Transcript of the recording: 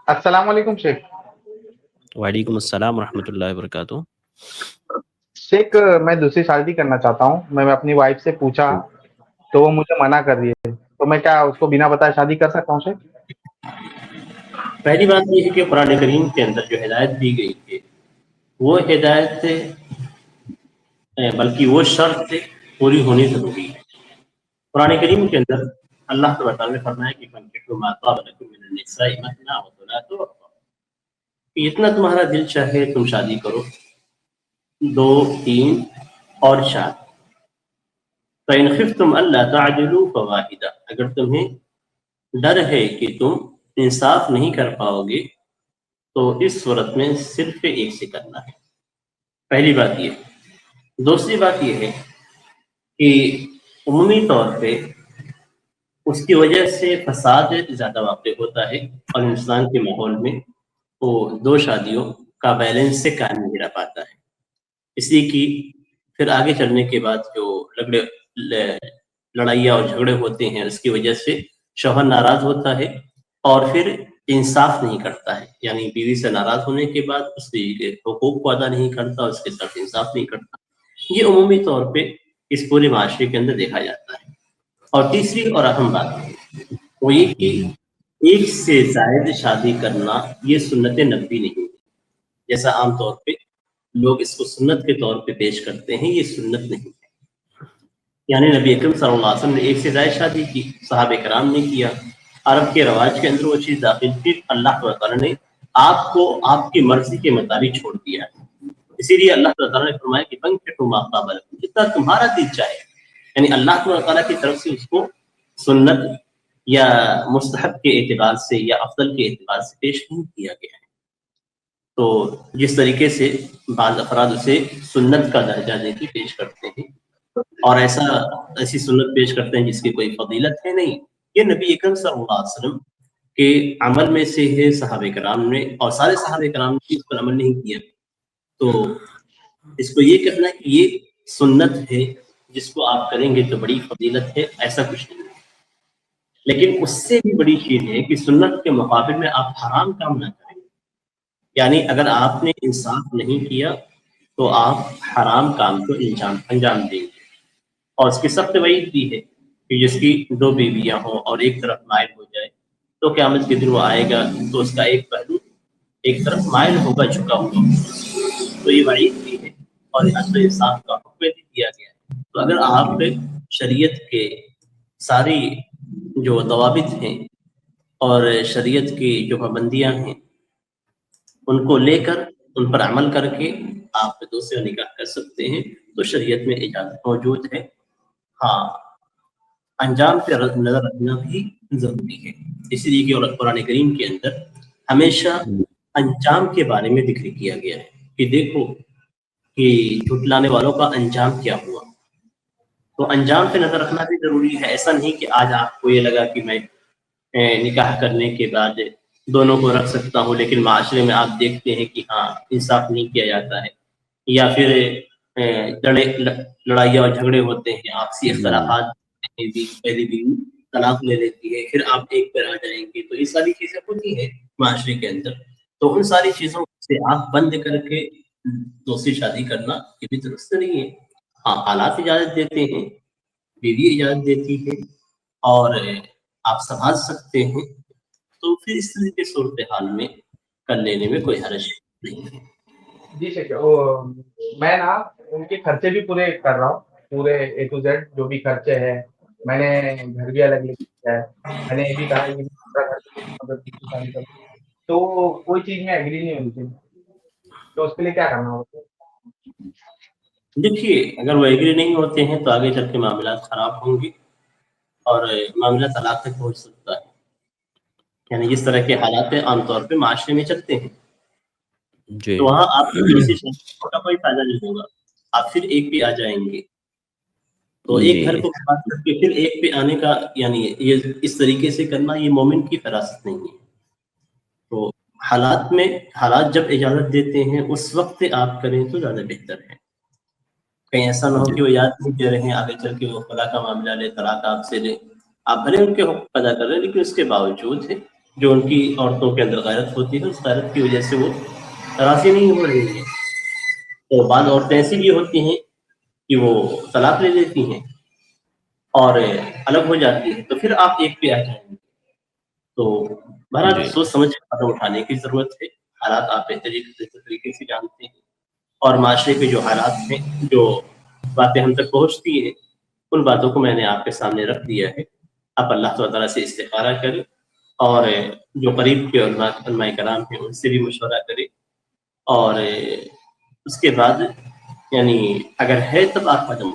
السلام علیکم شیخ. وعلیکم السلام ورحمۃ اللہ وبرکاتہ. شیخ میں دوسری شادی کرنا چاہتا ہوں. میں اپنی وائف سے پوچھا تو وہ مجھے منع کر رہی ہے. تو میں کیا اس کو بنا بتائے شادی کر سکتا ہوں شیخ؟ پہلی بات یہ ہے کہ قرآن کریم کے اندر جو ہدایت دی گئی ہے وہ ہدایت بلکہ وہ شرط پوری ہونی ضروری ہے. قرآن کریم کے اندر اللہ تعالیٰ نے فرمایا کہ فانکحوا ما طاب لکم من النساء مثنی وثلاث ورباع، کہ اتنا تمہارا دل چاہے تم شادی کرو، 2 3 اور 4. فإن خفتم ألا تعدلوا فواحدة، اگر تمہیں ڈر ہے کہ تم انصاف نہیں کر پاؤ گے تو اس صورت میں صرف ایک سے کرنا ہے. پہلی بات یہ. دوسری بات یہ ہے کہ عمومی طور پہ اس کی وجہ سے فساد زیادہ واقع ہوتا ہے، اور ہندوستان کے ماحول میں وہ 2 شادیوں کا بیلنس سے قائم نہیں رہ پاتا ہے. اس لیے کہ پھر آگے چلنے کے بعد جو لڑائیاں اور جھگڑے ہوتے ہیں اس کی وجہ سے شوہر ناراض ہوتا ہے اور پھر انصاف نہیں کرتا ہے، یعنی بیوی سے ناراض ہونے کے بعد اس کے حقوق کو ادا نہیں کرتا، اس کے ساتھ انصاف نہیں کرتا. یہ عمومی طور پہ اس پورے معاشرے کے اندر دیکھا جاتا ہے. اور تیسری اور اہم بات وہ یہ کہ ایک سے زائد شادی کرنا یہ سنت نبوی نہیں ہے. جیسا عام طور پہ لوگ اس کو سنت کے طور پہ پیش کرتے ہیں، یہ سنت نہیں ہے. یعنی نبی اکرم صلی اللہ علیہ وسلم نے ایک سے زائد شادی کی، صحابہ کرام نے کیا، عرب کے رواج کے اندر وہ چیز داخل تھی. اللہ تعالیٰ نے آپ کو آپ کی مرضی کے مطابق چھوڑ دیا ہے. اسی لیے اللہ تعالیٰ نے فرمایا کہ فانکحوا ما طاب لکم، جتنا تمہارا دل چاہے. یعنی اللہ تعالیٰ کی طرف سے اس کو سنت یا مستحب کے اعتبار سے یا افضل کے اعتبار سے پیش نہیں کیا گیا ہے. تو جس طریقے سے بعض افراد اسے سنت کا درجہ دے کے پیش کرتے ہیں اور ایسی سنت پیش کرتے ہیں جس کی کوئی فضیلت ہے نہیں، یہ نبی اکرم صلی اللہ علیہ وسلم کے عمل میں سے ہے. صحابہ کرام نے اور سارے صحابہ کرام نے اس پر عمل نہیں کیا. تو اس کو یہ کہنا کہ یہ سنت ہے جس کو آپ کریں گے تو بڑی فضیلت ہے، ایسا کچھ نہیں ہے. لیکن اس سے بھی بڑی چیز ہے کہ سنت کے مقابل میں آپ حرام کام نہ کریں. یعنی اگر آپ نے انصاف نہیں کیا تو آپ حرام کام کو انجام دیں گے. اور اس کی سخت وعید بھی ہے کہ جس کی 2 بیویاں ہوں اور ایک طرف مائل ہو جائے تو قیامت کے دن وہ آئے گا تو اس کا ایک پہلو ایک طرف مائل ہوگا، جھکا ہوگا. تو یہ وعید بھی ہے اور عدل انصاف کا حکم بھی دیا گیا ہے. تو اگر آپ شریعت کے ساری جو ضوابط ہیں اور شریعت کی جو پابندیاں ہیں ان کو لے کر ان پر عمل کر کے آپ دوسرے نکاح کر سکتے ہیں تو شریعت میں اجازت موجود ہے. ہاں، انجام پہ نظر رکھنا بھی ضروری ہے. اسی لیے کہ قرآن کریم کے اندر ہمیشہ انجام کے بارے میں ذکر کیا گیا ہے کہ دیکھو کہ جھٹلانے والوں کا انجام کیا ہوا. تو انجام پہ نظر رکھنا بھی ضروری ہے. ایسا نہیں کہ آج آپ کو یہ لگا کہ میں نکاح کرنے کے بعد دونوں کو رکھ سکتا ہوں، لیکن معاشرے میں آپ دیکھتے ہیں کہ ہاں انصاف نہیں کیا جاتا ہے، یا پھر لڑائیاں اور جھگڑے ہوتے ہیں، آپسی اختلافات، پہلی بیوی طلاق لے لیتی ہے، پھر آپ ایک پر آ جائیں گے. تو یہ ساری چیزیں ہوتی ہیں معاشرے کے اندر. تو ان ساری چیزوں سے آپ بند کر کے دوسری شادی کرنا یہ بھی درست نہیں ہے. ہاں، حالات اجازت دیتے ہیں، بیوی اجازت دیتی ہے اور آپ سنبھال سکتے ہیں، تو پھر اس طرح کی صورتحال میں کر لینے میں کوئی حرج نہیں ہے. جی شیخ، میں نا ان کے خرچے بھی پورے کر رہا ہوں، پورے A to Z جو بھی خرچے ہیں. میں نے گھر بھی الگ لیا ہے. میں نے یہ بھی کہا ہے کہ شادی کروں تو کوئی چیز میں ایگری نہیں ہونی چاہیے. تو اس کے لیے کیا کرنا ہوگا؟ دیکھیے، اگر وہ ایگری نہیں ہوتے ہیں تو آگے چل کے معاملات خراب ہوں گے اور معاملہ طلاق تک پہنچ سکتا ہے. یعنی جس طرح کے حالات عام طور پہ معاشرے میں چلتے ہیں تو وہاں آپ کو دوسری شادی کا کوئی فائدہ نہیں ہوگا. آپ پھر ایک پہ آ جائیں گے. تو ایک گھر کو برباد کر کے پھر ایک پہ آنے کا، یعنی یہ اس طریقے سے کرنا یہ مومن کی فراست نہیں ہے. تو حالات جب اجازت دیتے ہیں اس وقت آپ کریں تو زیادہ بہتر ہے. کہیں ایسا نہ ہو کہ وہ یاد نہیں دے رہے ہیں، آگے چل کے وہ خلا کا معاملہ لے، طلاق آپ سے لے. آپ بھلے ان کے حقوق ادا کر رہے ہیں لیکن اس کے باوجود ہے جو ان کی عورتوں کے اندر غیرت ہوتی ہے، اس غیرت کی وجہ سے وہ راضی نہیں ہو رہی ہیں. تو بعض عورتیں ایسی بھی ہوتی ہیں کہ وہ طلاق لے لیتی ہیں اور الگ ہو جاتی ہیں، تو پھر آپ ایک پہ آ جائیں گے. تو بہرحال جی سوچ سمجھ کے قدم اٹھانے کی ضرورت ہے. حالات آپ بہتر طریقے سے جانتے ہیں، اور معاشرے کے جو حالات ہیں، جو باتیں ہم تک پہنچتی ہیں، ان باتوں کو میں نے آپ کے سامنے رکھ دیا ہے. آپ اللہ تعالیٰ سے استخارہ کریں، اور جو قریب کے علماء کرام ہیں ان سے بھی مشورہ کریں، اور اس کے بعد یعنی اگر ہے تب آپ قدم